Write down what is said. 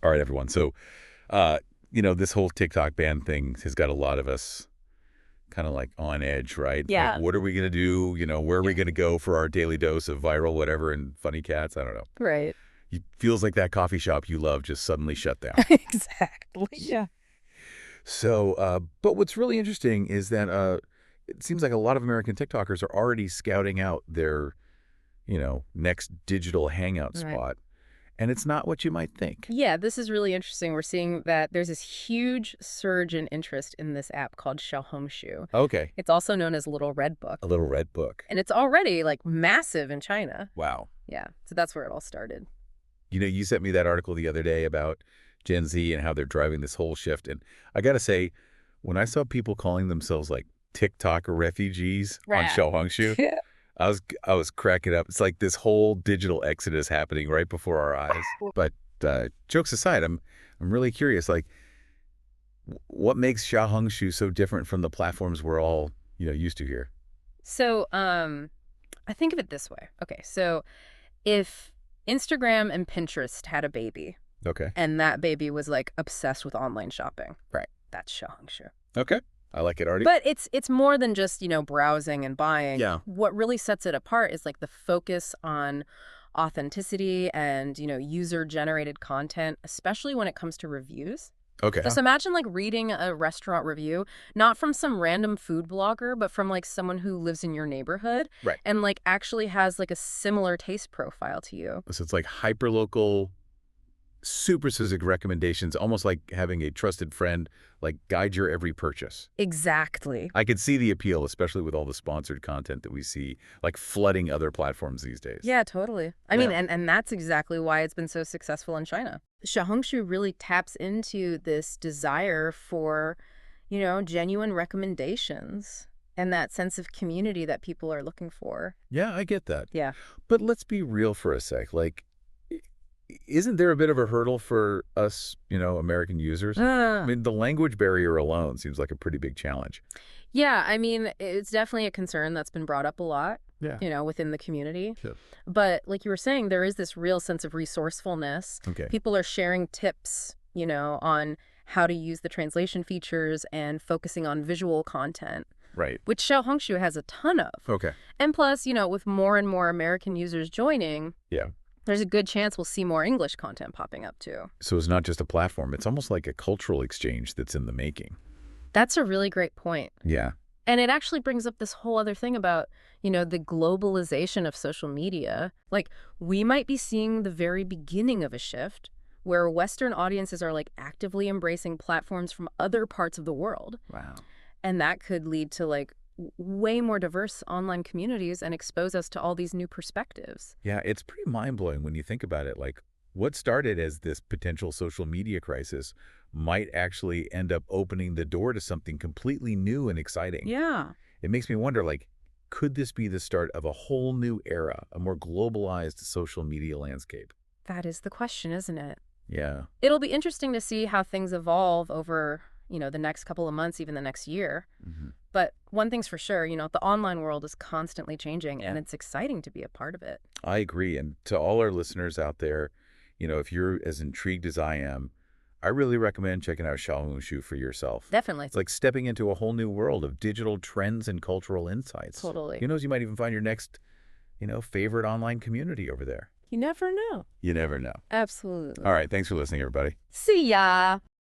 All right, everyone. So, uh, this whole TikTok ban thing has got a lot of us kind of like on edge, right? Like, Yeah. what are we going to do? Where are we Yeah. going to go for our daily dose of viral whatever and funny cats? I don't know. Right. It feels like that coffee shop you love just suddenly shut down. Exactly. Yeah. So, but what's really interesting is that it seems like a lot of American TikTokers are already scouting out their, next digital hangout Right. spot. And it's not what you might think. Yeah, this is really interesting. We're seeing that there's this huge surge in interest in this app called Xiaohongshu. Okay. It's also known as Little Red Book, A little red book. and it's already like massive in China. Wow. Yeah, so that's where it all started. You sent me that article the other day about Gen Z and how they're driving this whole shift. And I got to say, when I saw people calling themselves like TikTok refugees on Right. Xiaohongshu, Yeah. I was cracking up. It's like this whole digital exodus happening right before our eyes. But jokes aside, I'm really curious. Like, what makes Xiaohongshu so different from the platforms we're all used to here? So, I think of it this way. Okay, so if Instagram and Pinterest had a baby, Okay. and that baby was like obsessed with online shopping, Right. that's Xiaohongshu. Okay. I like it already. But it's more than just, browsing and buying. Yeah. What really sets it apart is like the focus on authenticity and, user-generated content, especially when it comes to reviews. Okay. Just imagine like reading a restaurant review, not from some random food blogger, but from like someone who lives in your neighborhood Right. and like actually has like a similar taste profile to you. So it's like hyperlocal, super specific recommendations, almost like having a trusted friend like guide your every purchase. Exactly. I could see the appeal, especially with all the sponsored content that we see, like flooding other platforms these days. Yeah, totally. I Yeah. mean, and that's exactly why it's been so successful in China. Xiaohongshu really taps into this desire for, genuine recommendations and that sense of community that people are looking for. Yeah, I get that. Yeah. But let's be real for a sec. Like, isn't there a bit of a hurdle for us, American users? I mean, the language barrier alone seems like a pretty big challenge. Yeah, I mean, it's definitely a concern that's been brought up a lot, Yeah. within the community. Sure. But like you were saying, there is this real sense of resourcefulness. Okay. People are sharing tips, on how to use the translation features and focusing on visual content, Right. which Xiaohongshu has a ton of. Okay. And plus, with more and more American users joining, Yeah. there's a good chance we'll see more English content popping up too. So it's not just a platform. It's almost like a cultural exchange that's in the making. That's a really great point. Yeah. And it actually brings up this whole other thing about, the globalization of social media. Like, we might be seeing the very beginning of a shift where Western audiences are like actively embracing platforms from other parts of the world. Wow. And that could lead to like way more diverse online communities and expose us to all these new perspectives. Yeah, it's pretty mind-blowing when you think about it. Like, what started as this potential social media crisis might actually end up opening the door to something completely new and exciting. Yeah. It makes me wonder, like, could this be the start of a whole new era, a more globalized social media landscape? That is the question, isn't it? Yeah. It'll be interesting to see how things evolve over, the next couple of months, even the next year. Hmm. But one thing's for sure, the online world is constantly changing, and Yeah. it's exciting to be a part of it. I agree. And to all our listeners out there, if you're as intrigued as I am, I really recommend checking out Xiaohongshu for yourself. Definitely. It's like stepping into a whole new world of digital trends and cultural insights. Totally. Who knows, you might even find your next, favorite online community over there. You never know. You never know. Absolutely. All right. Thanks for listening, everybody. See ya.